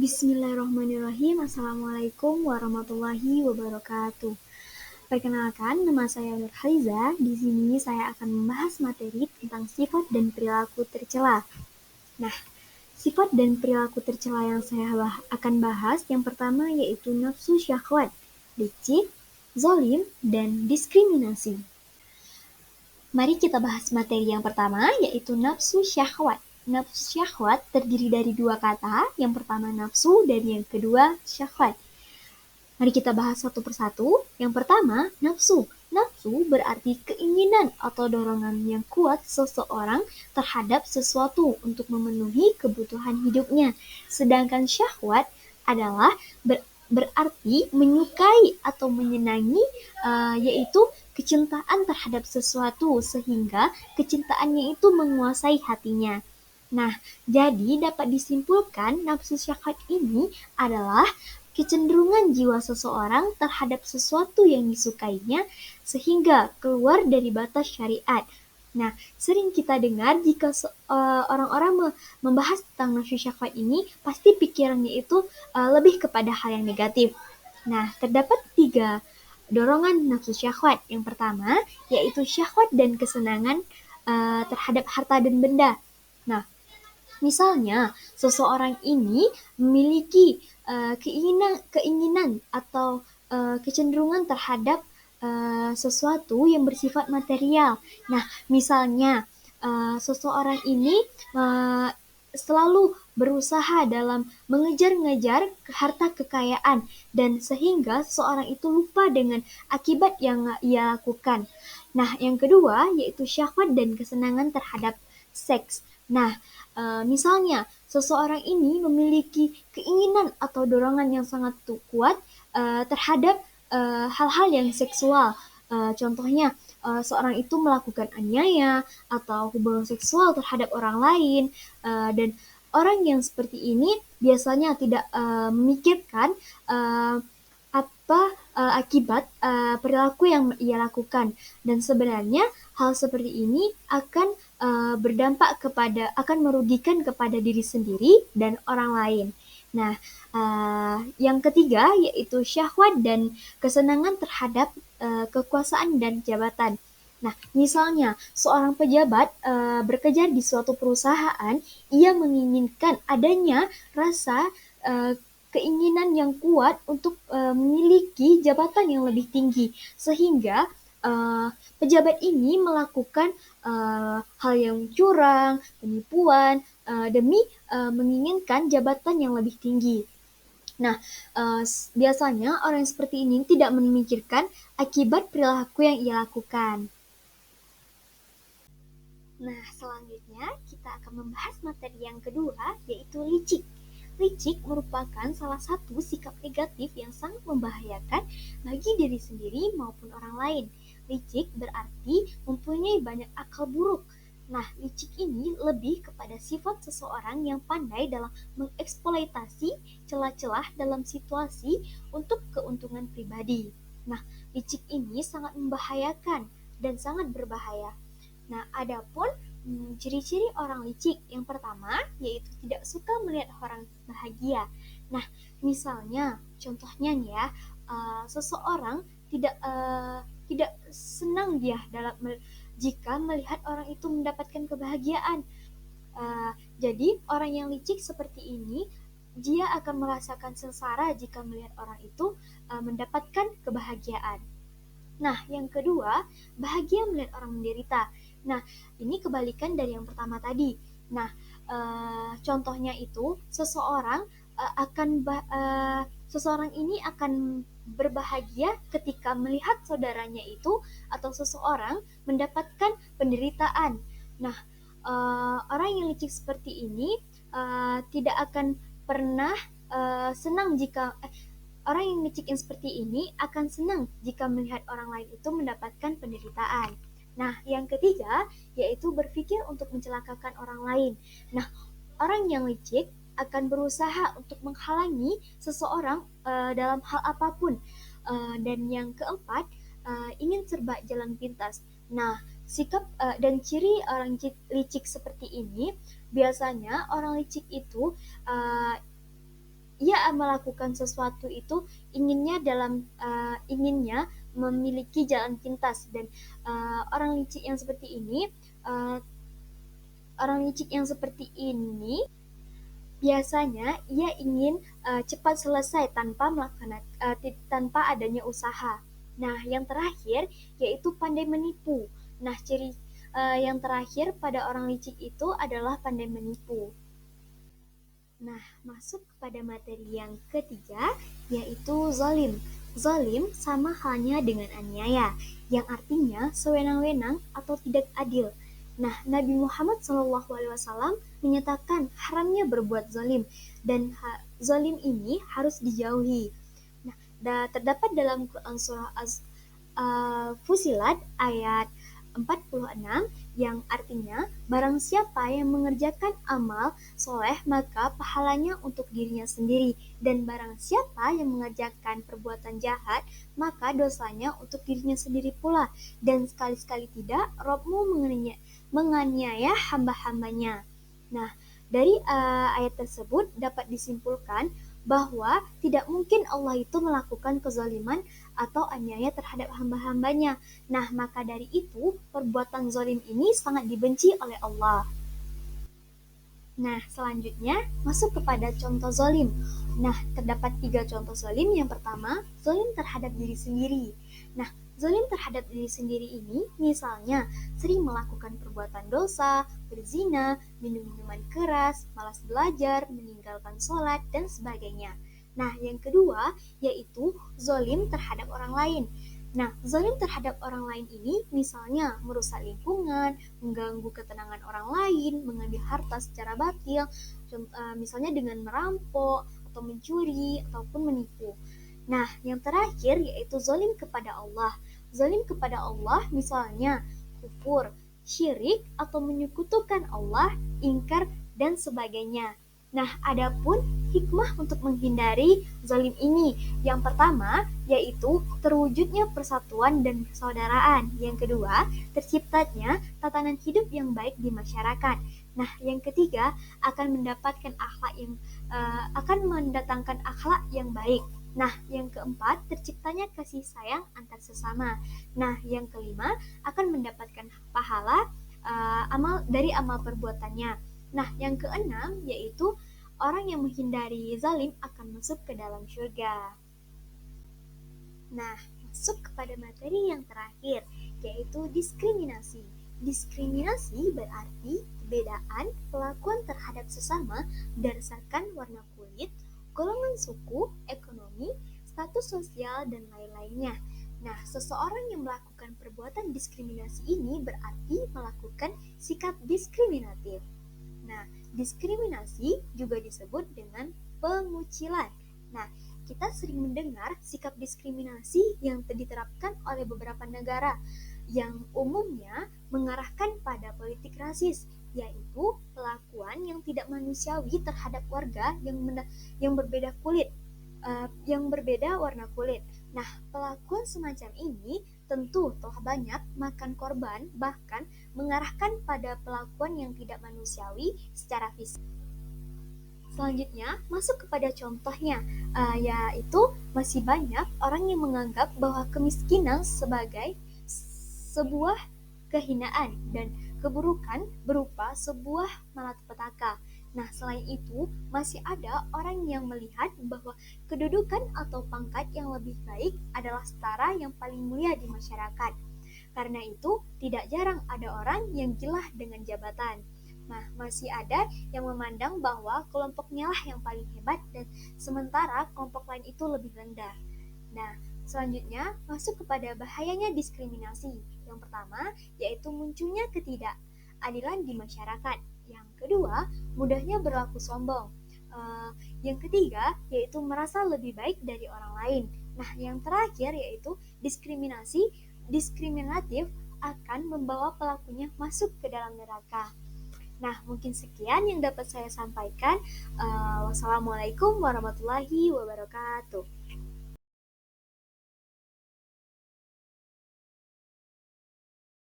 Bismillahirrahmanirrahim. Assalamualaikum warahmatullahi wabarakatuh. Perkenalkan, nama saya Nurhaliza. Di sini saya akan membahas materi tentang sifat dan perilaku tercela. Nah, sifat dan perilaku tercela yang saya akan bahas yang pertama yaitu nafsu syahwat, licik, zalim, dan diskriminasi. Mari kita bahas materi yang pertama, yaitu nafsu syahwat. Nafsu syahwat terdiri dari dua kata, yang pertama nafsu dan yang kedua syahwat. Mari kita bahas satu persatu. Yang pertama, nafsu. Nafsu berarti keinginan atau dorongan yang kuat seseorang terhadap sesuatu untuk memenuhi kebutuhan hidupnya. Sedangkan syahwat adalah berarti menyukai atau menyenangi, yaitu kecintaan terhadap sesuatu sehingga kecintaannya itu menguasai hatinya. Nah, jadi dapat disimpulkan nafsu syahwat ini adalah kecenderungan jiwa seseorang terhadap sesuatu yang disukainya sehingga keluar dari batas syariat. Nah, sering kita dengar jika orang-orang membahas tentang nafsu syahwat ini, pasti pikirannya itu lebih kepada hal yang negatif. Nah, terdapat 3 dorongan nafsu syahwat. Yang pertama, yaitu syahwat dan kesenangan terhadap harta dan benda. Nah, misalnya, seseorang ini memiliki keinginan atau kecenderungan terhadap sesuatu yang bersifat material. Nah, misalnya seseorang ini selalu berusaha dalam mengejar-ngejar harta kekayaan dan sehingga seseorang itu lupa dengan akibat yang ia lakukan. Nah, yang kedua yaitu syahwat dan kesenangan terhadap seks. Nah, misalnya seseorang ini memiliki keinginan atau dorongan yang sangat kuat terhadap hal-hal yang seksual. Contohnya, seorang itu melakukan aniaya atau hubungan seksual terhadap orang lain, dan orang yang seperti ini biasanya tidak memikirkan apa akibat perilaku yang ia lakukan, dan sebenarnya hal seperti ini akan berdampak akan merugikan kepada diri sendiri dan orang lain. Nah, yang ketiga yaitu syahwat dan kesenangan terhadap kekuasaan dan jabatan. Nah, misalnya seorang pejabat bekerja di suatu perusahaan, ia menginginkan adanya rasa keinginan yang kuat untuk memiliki jabatan yang lebih tinggi, sehingga pejabat ini melakukan hal yang curang, penipuan, demi menginginkan jabatan yang lebih tinggi. Nah, biasanya orang yang seperti ini tidak memikirkan akibat perilaku yang ia lakukan. Nah, selanjutnya kita akan membahas materi yang kedua, yaitu licik. Licik merupakan salah satu sikap negatif yang sangat membahayakan bagi diri sendiri maupun orang lain. Licik berarti mempunyai banyak akal buruk. Nah, licik ini lebih kepada sifat seseorang yang pandai dalam mengeksploitasi celah-celah dalam situasi untuk keuntungan pribadi. Nah, licik ini sangat membahayakan dan sangat berbahaya. Nah, adapun ciri-ciri orang licik yang pertama yaitu tidak suka melihat orang bahagia. Nah, misalnya contohnya nih ya, seseorang tidak senang dia jika melihat orang itu mendapatkan kebahagiaan. Jadi orang yang licik seperti ini dia akan merasakan sengsara jika melihat orang itu mendapatkan kebahagiaan. Nah, yang kedua, bahagia melihat orang menderita. Nah, ini kebalikan dari yang pertama tadi. Nah, contohnya itu seseorang ini akan berbahagia ketika melihat saudaranya itu atau seseorang mendapatkan penderitaan. Nah, orang yang licik seperti ini tidak akan pernah senang jika orang yang licik yang seperti ini akan senang jika melihat orang lain itu mendapatkan penderitaan. Nah, yang ketiga yaitu berpikir untuk mencelakakan orang lain. Nah, orang yang licik akan berusaha untuk menghalangi seseorang dalam hal apapun. Dan yang keempat, ingin serba jalan pintas. Nah, sikap dan ciri orang licik seperti ini biasanya orang licik itu ia melakukan sesuatu itu inginnya memiliki jalan pintas dan orang licik yang seperti ini uh, orang licik yang seperti ini biasanya ia ingin cepat selesai tanpa adanya usaha. Nah, yang terakhir yaitu pandai menipu. Nah, ciri yang terakhir pada orang licik itu adalah pandai menipu. Nah, masuk kepada materi yang ketiga, yaitu zalim. Zalim sama halnya dengan aniaya, yang artinya sewenang-wenang atau tidak adil. Nah, Nabi Muhammad SAW menyatakan haramnya berbuat zalim, dan zalim ini harus dijauhi. Nah, terdapat dalam Quran surah Fusilat ayat 46 yang artinya barang siapa yang mengerjakan amal soleh maka pahalanya untuk dirinya sendiri dan barang siapa yang mengerjakan perbuatan jahat maka dosanya untuk dirinya sendiri pula dan sekali-sekali tidak Robmu menganiaya hamba-hambanya. Nah, dari ayat tersebut dapat disimpulkan bahwa tidak mungkin Allah itu melakukan kezaliman atau aniaya terhadap hamba-hambanya. Nah, maka dari itu, perbuatan zalim ini sangat dibenci oleh Allah. Nah, selanjutnya masuk kepada contoh zalim. Nah, terdapat 3 contoh zalim. Yang pertama, zalim terhadap diri sendiri. Nah, zalim terhadap diri sendiri ini misalnya sering melakukan perbuatan dosa, berzina, minum minuman keras, malas belajar, meninggalkan sholat, dan sebagainya. Nah, yang kedua yaitu zalim terhadap orang lain. Nah, zalim terhadap orang lain ini misalnya merusak lingkungan, mengganggu ketenangan orang lain, mengambil harta secara batil, misalnya dengan merampok, atau mencuri, ataupun menipu. Nah, yang terakhir yaitu zalim kepada Allah. Zalim kepada Allah misalnya kufur, syirik, atau menyekutukan Allah, ingkar, dan sebagainya. Nah, adapun hikmah untuk menghindari zalim ini. Yang pertama, yaitu terwujudnya persatuan dan persaudaraan. Yang kedua, terciptanya tatanan hidup yang baik di masyarakat. Nah, yang ketiga, akan mendatangkan akhlak yang baik. Nah, yang keempat, terciptanya kasih sayang antar sesama. Nah, yang kelima, akan mendapatkan pahala amal perbuatannya. Nah, yang keenam yaitu orang yang menghindari zalim akan masuk ke dalam surga. Nah, masuk kepada materi yang terakhir, yaitu diskriminasi. Diskriminasi berarti perbedaan perlakuan terhadap sesama berdasarkan warna kulit, golongan suku, ekonomi, status sosial, dan lain-lainnya. Nah, seseorang yang melakukan perbuatan diskriminasi ini berarti melakukan sikap diskriminatif. Nah, diskriminasi juga disebut dengan pengucilan. Nah, kita sering mendengar sikap diskriminasi yang diterapkan oleh beberapa negara yang umumnya mengarahkan pada politik rasis, yaitu perlakuan yang tidak manusiawi terhadap warga yang berbeda yang berbeda warna kulit. Nah, perlakuan semacam ini tentu telah banyak makan korban, bahkan mengarahkan pada perlakuan yang tidak manusiawi secara fisik. Selanjutnya, masuk kepada contohnya, yaitu masih banyak orang yang menganggap bahwa kemiskinan sebagai sebuah kehinaan dan keburukan berupa sebuah malapetaka. Nah, selain itu, masih ada orang yang melihat bahwa kedudukan atau pangkat yang lebih baik adalah setara yang paling mulia di masyarakat. Karena itu, tidak jarang ada orang yang gila dengan jabatan. Nah, masih ada yang memandang bahwa kelompoknya lah yang paling hebat dan sementara kelompok lain itu lebih rendah. Nah, selanjutnya masuk kepada bahayanya diskriminasi. Yang pertama, yaitu munculnya ketidakadilan di masyarakat. Yang kedua, mudahnya berlaku sombong. Yang ketiga, yaitu merasa lebih baik dari orang lain. Nah, yang terakhir yaitu diskriminatif akan membawa pelakunya masuk ke dalam neraka. Nah, mungkin sekian yang dapat saya sampaikan. Wassalamualaikum warahmatullahi wabarakatuh.